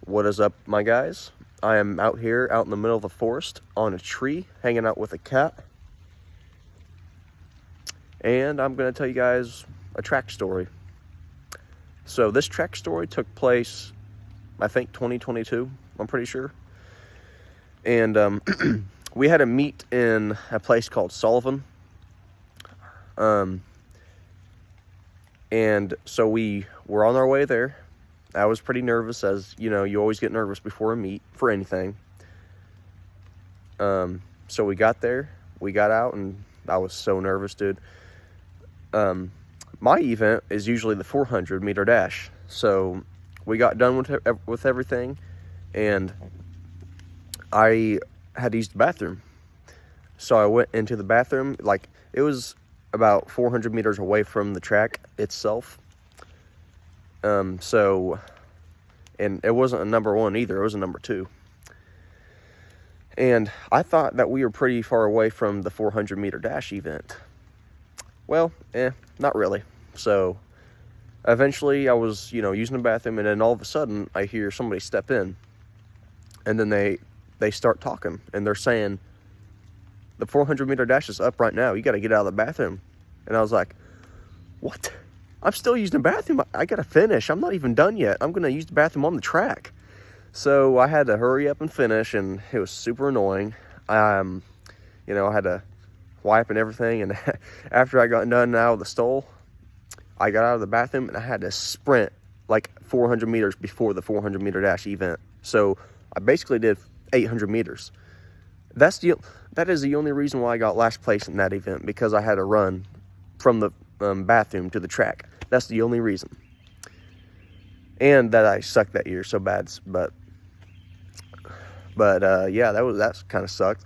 What is up, my guys? I am out here, out in the middle of the forest, on a tree, hanging out with a cat. And I'm going to tell you guys a track story. So this track story took place, I think, 2022, I'm pretty sure. And we had a meet in a place called Sullivan. And so we were on our way there. I was pretty nervous, as you know, you always get nervous before a meet for anything. So we got there, we got out, and I was so nervous, dude. My event is usually the 400 meter dash. So we got done with everything, and I had to use the bathroom. So I went into the bathroom. Like, it was about 400 meters away from the track itself. And it wasn't a number one either, it was a number two. And I thought that we were pretty far away from the 400 meter dash event. Well, not really. So eventually I was, using the bathroom, and then all of a sudden I hear somebody step in, and then they start talking, and they're saying, the 400 meter dash is up right now, you got to get out of the bathroom. And I was like, what? I'm still using the bathroom. I got to finish. I'm not even done yet. I'm going to use the bathroom on the track. So I had to hurry up and finish, and it was super annoying. I had to wipe and everything. And after I got done out of the stall, I got out of the bathroom, and I had to sprint like 400 meters before the 400 meter dash event. So I basically did 800 meters. That is the only reason why I got last place in that event, because I had to run from the bathroom to the track. That's the only reason. And that I sucked that year so bad, but yeah, that kind of sucked.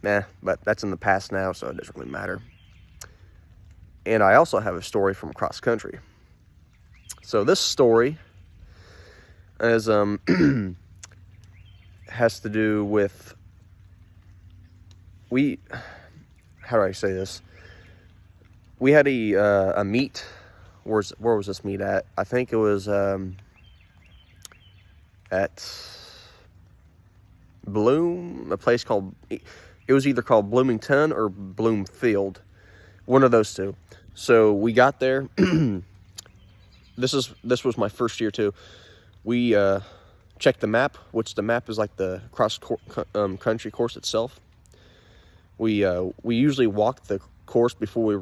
But that's in the past now, so it doesn't really matter. And I also have a story from cross country. So this story is has to do with how do I say this? We had a meet. Where was this meet at? I think it was at Bloom, a place called, it was either called Bloomington or Bloomfield, one of those two. So we got there. This was my first year too. We checked the map, which the map is like the cross country course itself. We usually walk the course before we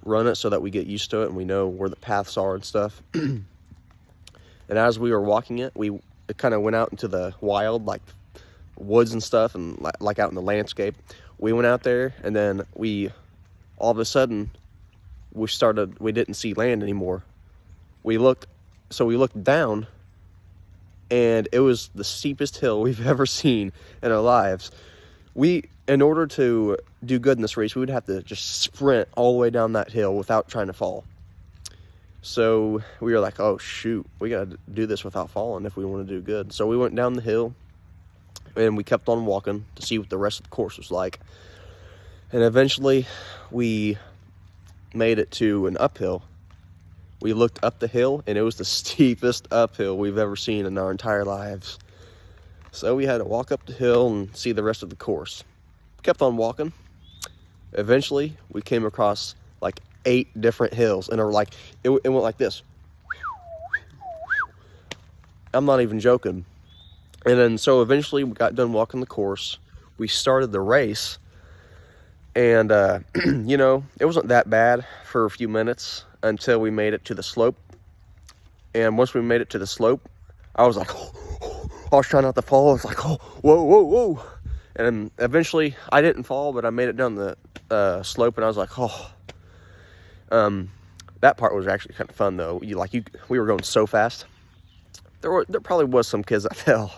run it, so that we get used to it and we know where the paths are and stuff. And as we were walking it kind of went out into the wild, like woods and stuff, and like out in the landscape. We went out there, and then all of a sudden we didn't see land anymore. We looked down, and it was the steepest hill we've ever seen in our lives. In order to do good in this race, we would have to just sprint all the way down that hill without trying to fall. So we were like, oh shoot, we got to do this without falling if we want to do good. So we went down the hill, and we kept on walking to see what the rest of the course was like. And eventually we made it to an uphill. We looked up the hill, and it was the steepest uphill we've ever seen in our entire lives. So we had to walk up the hill and see the rest of the course. Kept on walking. Eventually we came across like 8 different hills, and it went like this. I'm not even joking. And then so eventually we got done walking the course. We started the race, and it wasn't that bad for a few minutes until we made it to the slope. And once we made it to the slope, I was like, I was trying not to fall. I was like, oh, whoa. And eventually I didn't fall, but I made it down the slope, and I was like, oh. That part was actually kind of fun though. We were going so fast. There probably was some kids that fell.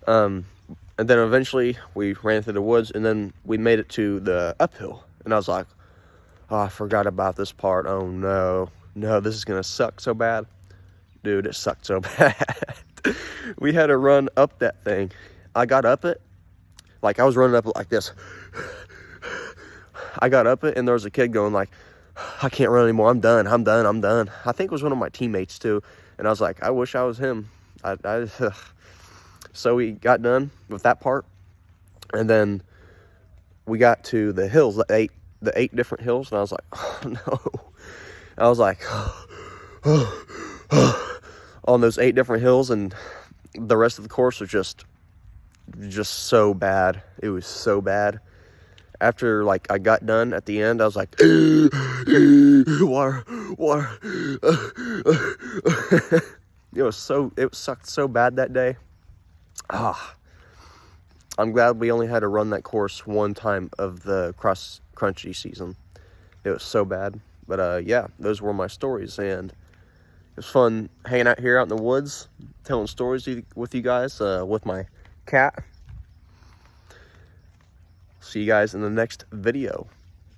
And then eventually we ran through the woods, and then we made it to the uphill. And I was like, oh, I forgot about this part. Oh no, this is gonna suck so bad. Dude, it sucked so bad. We had to run up that thing. I got up it. Like, I was running up like this. I got up it, and there was a kid going like, I can't run anymore. I'm done. I think it was one of my teammates too. And I was like, I wish I was him. So we got done with that part, and then we got to the hills, the eight different hills, and I was like, oh no. I was like, on those 8 different hills, and the rest of the course was just so bad. It was so bad. After, like, I got done at the end, I was like, water. It sucked so bad that day. I'm glad we only had to run that course one time of the cross country season. It was so bad. But yeah, those were my stories, and it was fun hanging out here out in the woods, telling stories with you guys, with my cat. See you guys in the next video.